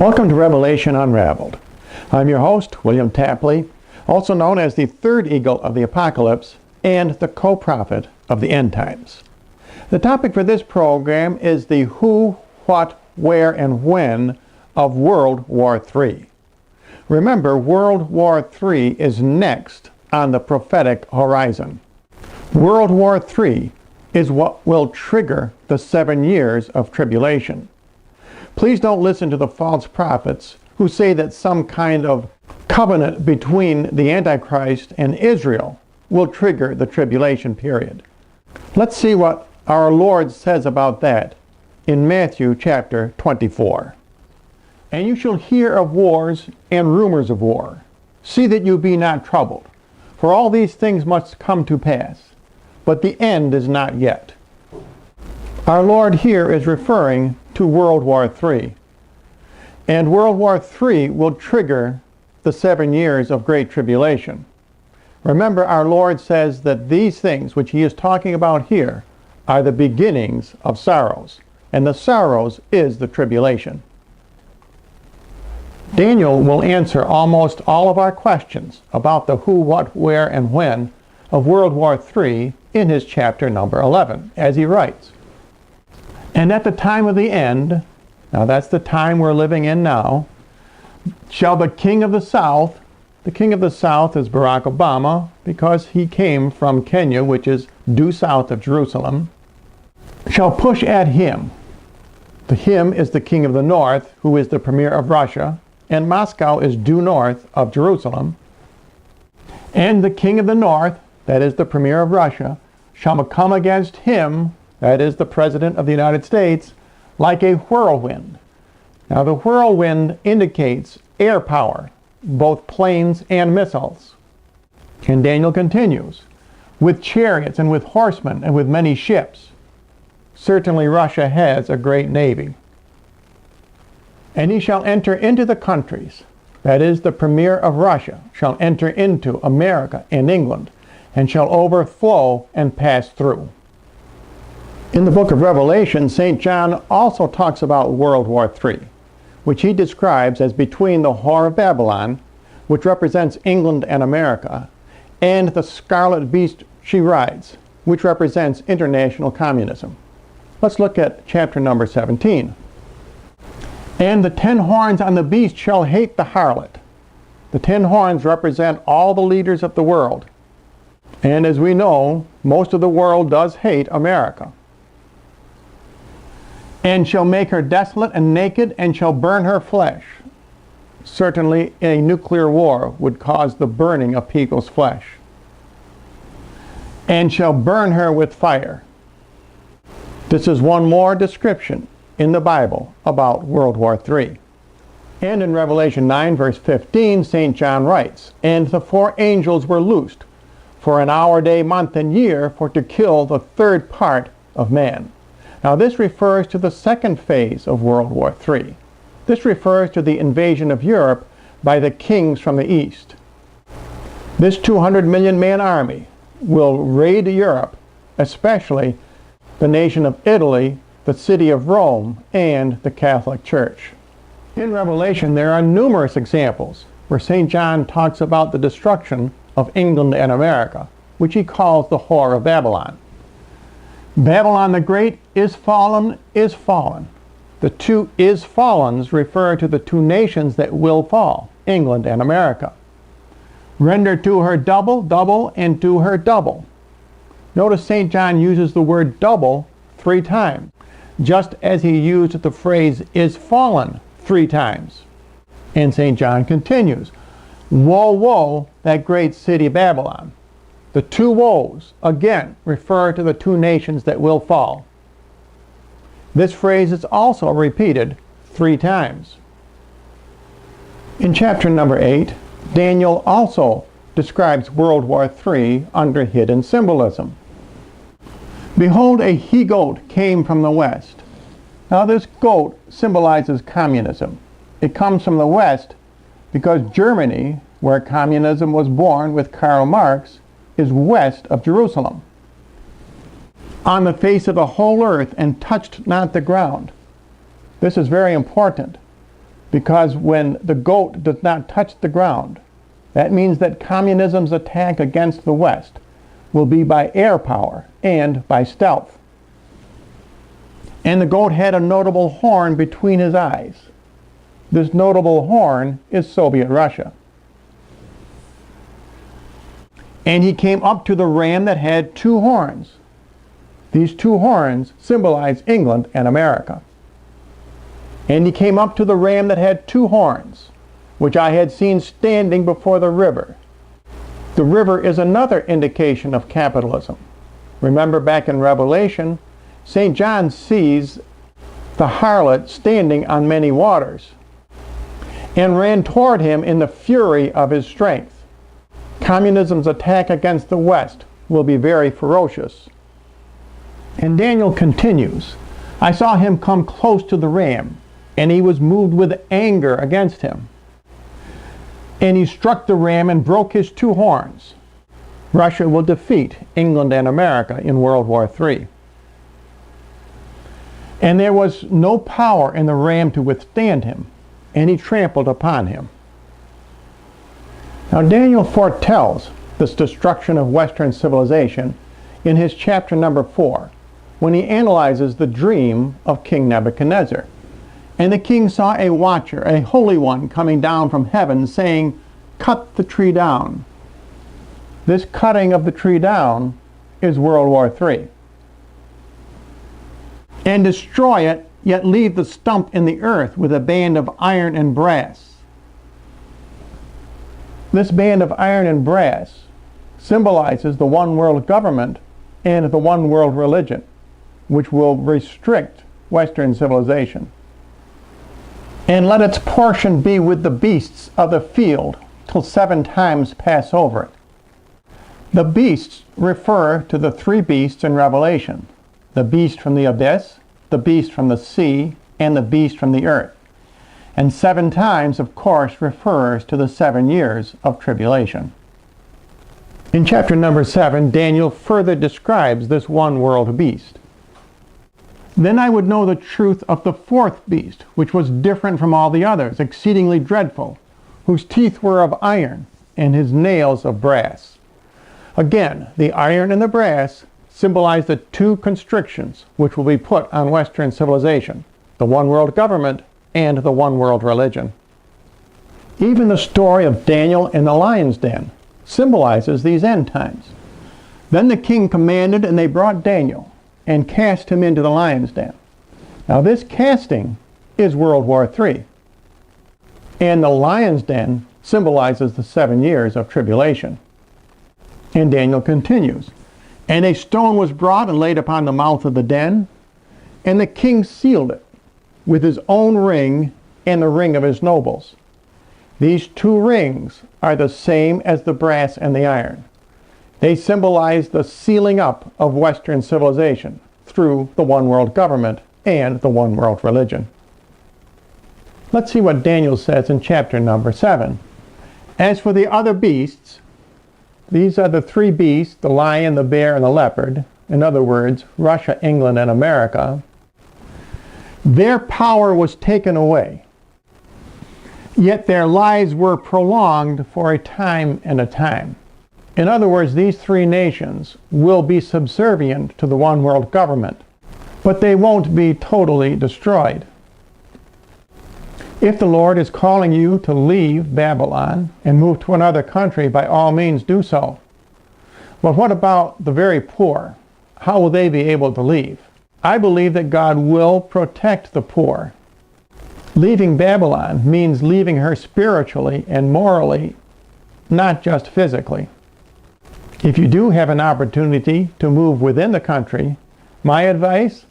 Welcome to Revelation Unraveled. I'm your host, William Tapley, also known as the third eagle of the apocalypse and the co-prophet of the end times. The topic for this program is the who, what, where, and when of World War III. Remember, World War III is next on the prophetic horizon. World War III is what will trigger the 7 years of tribulation. Please don't listen to the false prophets who say that some kind of covenant between the Antichrist and Israel will trigger the tribulation period. Let's see what our Lord says about that in Matthew chapter 24. And you shall hear of wars and rumors of war. See that you be not troubled, for all these things must come to pass, but the end is not yet. Our Lord here is referring to World War III. And World War III will trigger the 7 years of Great Tribulation. Remember, our Lord says that these things which he is talking about here are the beginnings of sorrows, and the sorrows is the tribulation. Daniel will answer almost all of our questions about the who, what, where, and when of World War III in his chapter number 11, as he writes. And at the time of the end, now that's the time we're living in now, shall the king of the south is Barack Obama, because he came from Kenya, which is due south of Jerusalem, shall push at him. The him is the king of the north, who is the premier of Russia, and Moscow is due north of Jerusalem. And the king of the north, that is the premier of Russia, shall come against him, that is the President of the United States, like a whirlwind. Now the whirlwind indicates air power, both planes and missiles. And Daniel continues, with chariots and with horsemen and with many ships. Certainly Russia has a great navy. And he shall enter into the countries, that is the premier of Russia, shall enter into America and England, and shall overflow and pass through. In the book of Revelation, St. John also talks about World War III, which he describes as between the Whore of Babylon, which represents England and America, and the scarlet beast she rides, which represents international communism. Let's look at chapter number 17. And the 10 horns on the beast shall hate the harlot. The 10 horns represent all the leaders of the world. And as we know, most of the world does hate America. And shall make her desolate and naked, and shall burn her flesh. Certainly a nuclear war would cause the burning of people's flesh. And shall burn her with fire. This is one more description in the Bible about World War III. And in Revelation 9 verse 15, St. John writes, and the 4 angels were loosed for an hour, day, month, and year, for to kill the 3rd part of man. Now this refers to the second phase of World War III. This refers to the invasion of Europe by the kings from the east. This 200 million man army will raid Europe, especially the nation of Italy, the city of Rome, and the Catholic Church. In Revelation there are numerous examples where St. John talks about the destruction of England and America, which he calls the Whore of Babylon. Babylon the Great is fallen, is fallen. The 2 is fallens refer to the 2 nations that will fall, England and America. Render to her double, double, and to her double. Notice St. John uses the word double 3 times, just as he used the phrase is fallen 3 times. And St. John continues, woe, woe, that great city Babylon. The 2 woes, again, refer to the 2 nations that will fall. This phrase is also repeated 3 times. In chapter number 8, Daniel also describes World War III under hidden symbolism. Behold, a he-goat came from the west. Now this goat symbolizes communism. It comes from the west because Germany, where communism was born with Karl Marx, is west of Jerusalem. On the face of the whole earth, and touched not the ground. This is very important. because when the goat does not touch the ground, that means that communism's attack against the West will be by air power and by stealth. And the goat had a notable horn between his eyes. This notable horn is Soviet Russia. And he came up to the ram that had two horns. These two horns symbolize England and America. And he came up to the ram that had two horns, which I had seen standing before the river. The river is another indication of capitalism. Remember back in Revelation, St. John sees the harlot standing on many waters and ran toward him in the fury of his strength. Communism's attack against the West will be very ferocious. And Daniel continues, I saw him come close to the ram, and he was moved with anger against him. And he struck the ram and broke his two horns. Russia will defeat England and America in World War III. And there was no power in the ram to withstand him, and he trampled upon him. Now Daniel foretells this destruction of Western civilization in his chapter number 4, when he analyzes the dream of King Nebuchadnezzar. And the king saw a watcher, a holy one, coming down from heaven, saying, cut the tree down. This cutting of the tree down is World War III. And destroy it, yet leave the stump in the earth with a band of iron and brass. This band of iron and brass symbolizes the one world government and the one world religion, which will restrict Western civilization. And let its portion be with the beasts of the field till 7 times pass over it. The beasts refer to the 3 beasts in Revelation: the beast from the abyss, the beast from the sea, and the beast from the earth. And 7 times, of course, refers to the 7 years of tribulation. In chapter number 7, Daniel further describes this one world beast. Then I would know the truth of the 4th beast, which was different from all the others, exceedingly dreadful, whose teeth were of iron, and his nails of brass. Again, the iron and the brass symbolize the 2 constrictions which will be put on Western civilization: the one world government and the one world religion. Even the story of Daniel in the lion's den symbolizes these end times. Then the king commanded, and they brought Daniel and cast him into the lion's den. Now this casting is World War III. And the lion's den symbolizes the 7 years of tribulation. And Daniel continues, and a stone was brought and laid upon the mouth of the den, and the king sealed it with his own ring and the ring of his nobles. These 2 rings are the same as the brass and the iron. They symbolize the sealing up of Western civilization through the one world government and the one world religion. Let's see what Daniel says in chapter number 7. As for the other beasts, these are the 3 beasts, the lion, the bear, and the leopard. In other words, Russia, England, and America. Their power was taken away, yet their lives were prolonged for a time and a time. In other words, these 3 nations will be subservient to the one world government, but they won't be totally destroyed. If the Lord is calling you to leave Babylon and move to another country, by all means do so. But what about the very poor? How will they be able to leave? I believe that God will protect the poor. Leaving Babylon means leaving her spiritually and morally, not just physically. If you do have an opportunity to move within the country, my advice,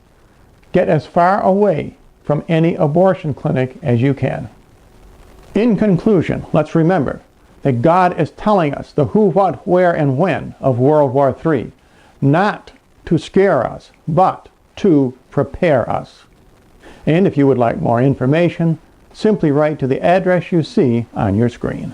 get as far away from any abortion clinic as you can. In conclusion, let's remember that God is telling us the who, what, where, and when of World War III, not to scare us, but to prepare us. And if you would like more information, simply write to the address you see on your screen.